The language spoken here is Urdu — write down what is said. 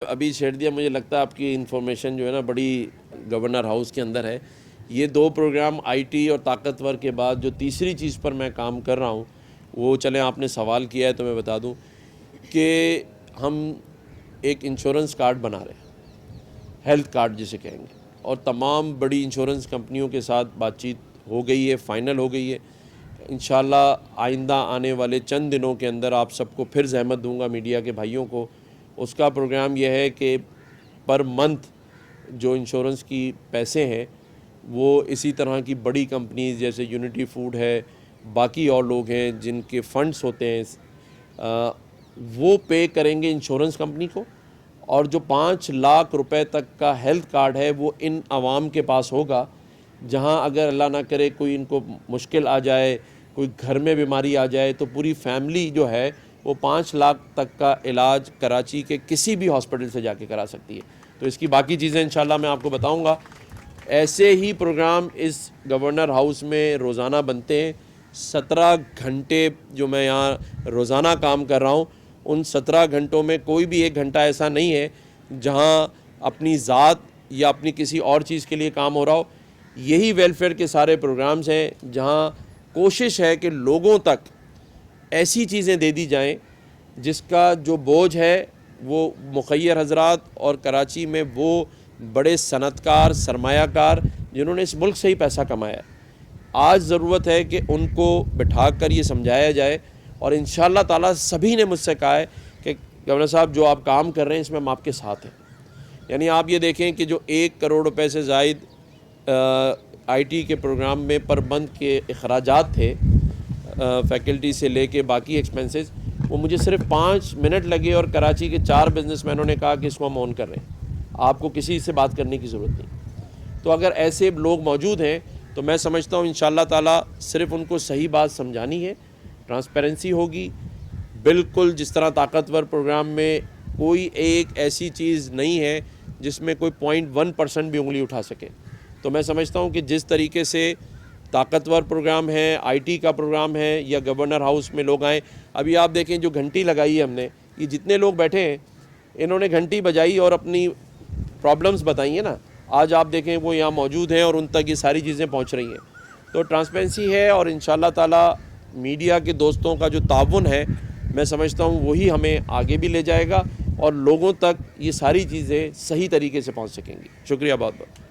ابھی چھیڑ دیا، مجھے لگتا ہے آپ کی انفارمیشن جو ہے نا بڑی گورنر ہاؤس کے اندر ہے. یہ دو پروگرام آئی ٹی اور طاقتور کے بعد جو تیسری چیز پر میں کام کر رہا ہوں وہ چلیں آپ نے سوال کیا ہے تو میں بتا دوں کہ ہم ایک انشورنس کارڈ بنا رہے ہیں، ہیلتھ کارڈ جسے کہیں گے، اور تمام بڑی انشورنس کمپنیوں کے ساتھ بات چیت ہو گئی ہے، فائنل ہو گئی ہے. انشاءاللہ آئندہ آنے والے چند دنوں کے اندر آپ سب کو پھر زحمت دوں گا، میڈیا کے بھائیوں کو. اس کا پروگرام یہ ہے کہ پر منتھ جو انشورنس کی پیسے ہیں وہ اسی طرح کی بڑی کمپنیز جیسے یونٹی فوڈ ہے، باقی اور لوگ ہیں جن کے فنڈز ہوتے ہیں، وہ پے کریں گے انشورنس کمپنی کو، اور جو 5 لاکھ روپے تک کا ہیلتھ کارڈ ہے وہ ان عوام کے پاس ہوگا جہاں اگر اللہ نہ کرے کوئی ان کو مشکل آ جائے، کوئی گھر میں بیماری آ جائے تو پوری فیملی جو ہے وہ 5 لاکھ تک کا علاج کراچی کے کسی بھی ہاسپٹل سے جا کے کرا سکتی ہے. تو اس کی باقی چیزیں انشاءاللہ میں آپ کو بتاؤں گا. ایسے ہی پروگرام اس گورنر ہاؤس میں روزانہ بنتے ہیں. 17 گھنٹے جو میں یہاں روزانہ کام کر رہا ہوں، ان 17 گھنٹوں میں کوئی بھی 1 گھنٹہ ایسا نہیں ہے جہاں اپنی ذات یا اپنی کسی اور چیز کے لیے کام ہو رہا ہو. یہی ویلفیئر کے سارے پروگرامز ہیں جہاں کوشش ہے کہ لوگوں تک ایسی چیزیں دے دی جائیں جس کا جو بوجھ ہے وہ مخیر حضرات اور کراچی میں وہ بڑے صنعت کار، سرمایہ کار جنہوں نے اس ملک سے ہی پیسہ کمایا ہے، آج ضرورت ہے کہ ان کو بٹھا کر یہ سمجھایا جائے. اور انشاءاللہ تعالیٰ سبھی نے مجھ سے کہا ہے کہ گورنر صاحب جو آپ کام کر رہے ہیں اس میں ہم آپ کے ساتھ ہیں. یعنی آپ یہ دیکھیں کہ جو 1 کروڑ روپے سے زائد آئی ٹی کے پروگرام میں پر منتھ کے اخراجات تھے، فیکلٹی سے لے کے باقی ایکسپنسز، وہ مجھے صرف 5 منٹ لگے اور کراچی کے 4 بزنس مینوں نے کہا کہ اس کو ہم آن کر رہے ہیں، آپ کو کسی سے بات کرنے کی ضرورت نہیں. تو اگر ایسے لوگ موجود ہیں تو میں سمجھتا ہوں انشاءاللہ تعالیٰ صرف ان کو صحیح بات سمجھانی ہے، ٹرانسپیرنسی ہوگی. بالکل جس طرح طاقتور پروگرام میں کوئی ایک ایسی چیز نہیں ہے جس میں کوئی 0.1% بھی انگلی اٹھا سکے. تو میں سمجھتا ہوں کہ جس طریقے سے طاقتور پروگرام ہے، آئی ٹی کا پروگرام ہے یا گورنر ہاؤس میں لوگ آئیں، ابھی آپ دیکھیں جو گھنٹی لگائی ہے ہم نے، یہ جتنے لوگ بیٹھے ہیں انہوں نے گھنٹی بجائی اور اپنی پرابلمز بتائی ہیں نا، آج آپ دیکھیں وہ یہاں موجود ہیں اور ان تک یہ ساری چیزیں پہنچ رہی ہیں. تو ٹرانسپیرنسی ہے اور انشاءاللہ تعالیٰ میڈیا کے دوستوں کا جو تعاون ہے میں سمجھتا ہوں وہی ہمیں آگے بھی لے جائے گا اور لوگوں تک یہ ساری چیزیں صحیح طریقے سے پہنچ سکیں گی. شکریہ بہت بہت.